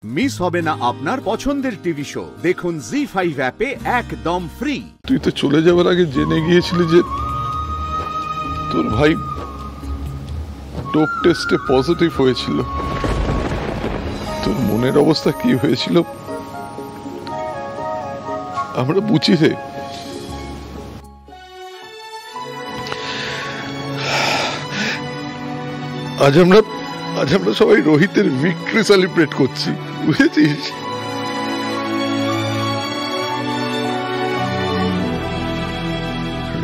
Miss হবে না আপনার পছন্দের টিভি শো। দেখুন জি5 অ্যাপে একদম ফ্রি। তুই তো চলে যাওয়ার আগে জেনে গিয়েছিলি যে তোর ভাই ডোপ টেস্টে পজিটিভ হয়েছিল। তোর মনের অবস্থা কি হয়েছিল আমরা বুঝি রে। আজ আমরা সবাই রোহিতের ভিক্টরি সেলিব্রেট করছি, বুঝেছিস?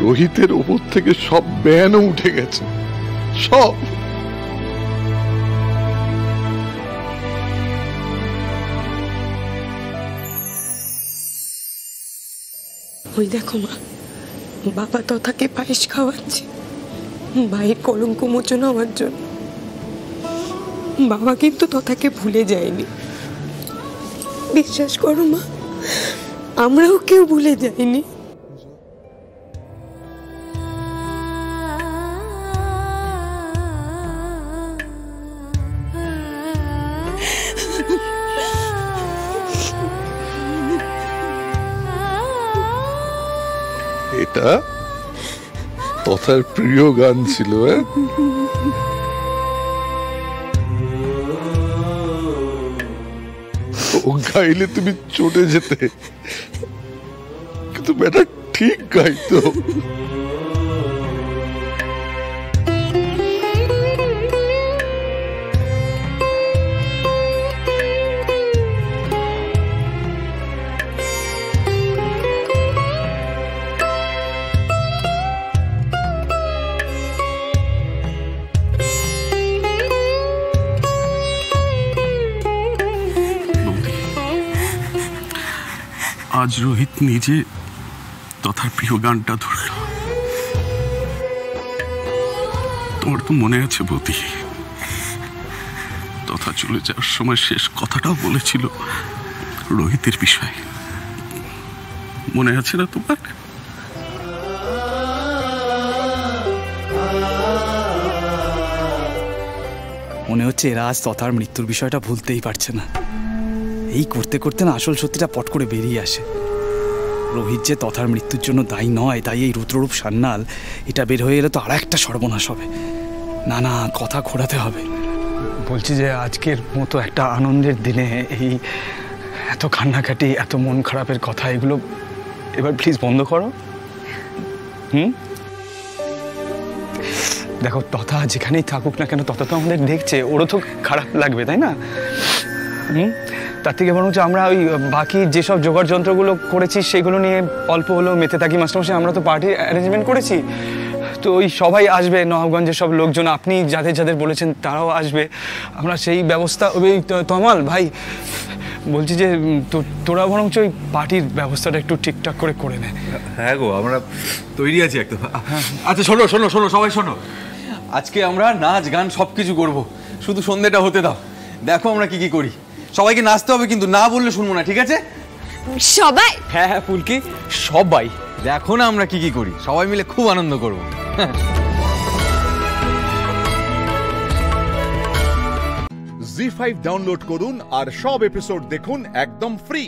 রোহিতের উপর থেকে সব ব্যানও উঠে গেছে, সব। ওই দেখো মা, বাবা তথাকে পায়েস খাওয়াচ্ছে ভাইয়ের কলঙ্ক মোচন হওয়ার জন্য। বাবা কিন্তু তথাকে ভুলে যায়নি, বিশ্বাস করো মা, আমরাও কেউ ভুলে যাইনি। এটা তথার প্রিয় গান ছিল। ও গাইলে তুমি চটে যেতে, কিন্তু বেটা ঠিক গাইতো। আজ রোহিত নিজে তথার প্রিয় গানটা ধরল। তোমার তো মনে আছে বৌদি, তথা চলে যাওয়ার সময় শেষ কথাটাও বলেছিল রোহিতের বিষয়ে, মনে আছে না তোমার? মনে হচ্ছে এরা আজ তথার মৃত্যুর বিষয়টা ভুলতেই পারছে না। এই করতে করতে না আসল সত্যিটা পট করে বেরিয়ে আসে। রোহিত যে তথার মৃত্যুর জন্য দায়ী নয়, তাই এই রুদ্ররূপ সান্যাল এটা বের হয়ে এলে তো আর একটা সর্বনাশ হবে। না না, কথা ঘোরাতে হবে। বলছি যে আজকের মতো একটা আনন্দের দিনে এই এত কান্নাকাটি, এত মন খারাপের কথা, এগুলো এবার প্লিজ বন্ধ করো। দেখো, তথা যেখানেই থাকুক না কেন, তথা তো আমাদের দেখছে, ওরও তো খারাপ লাগবে, তাই না? তার থেকে বরং আমরা ওই বাকি যেসব জোগাড় যন্ত্রগুলো করেছি সেগুলো নিয়ে অল্প হলেও মেতে থাকি। মাস্টারমশাই, আমরা তো পার্টির অ্যারেঞ্জমেন্ট করেছি, তো ওই সবাই আসবে, নবাবগঞ্জের সব লোকজন, আপনি যাদের যাদের বলেছেন তারাও আসবে। আমরা সেই ব্যবস্থা, ওই তমাল ভাই বলছি যে তোরা বরঞ্চ ওই পার্টির ব্যবস্থাটা একটু ঠিকঠাক করে করে নে। হ্যাঁ গো, আমরা তৈরি আছি একদম। আচ্ছা শোনো শোনো শোনো, সবাই শোনো, আজকে আমরা নাচ গান সব কিছু করবো, শুধু সন্ধ্যেটা হতে দাও। দেখো আমরা কি কি করি, সবাইকে নাচতে হবে কিন্তু, না বললে শুনবো না, ঠিক আছে? সবাই? হ্যাঁ হ্যাঁ ফুলকি, সবাই দেখো না আমরা কি কি করি, সবাই মিলে খুব আনন্দ করবো। জি5 ডাউনলোড করুন আর সব এপিসোড দেখুন একদম ফ্রি।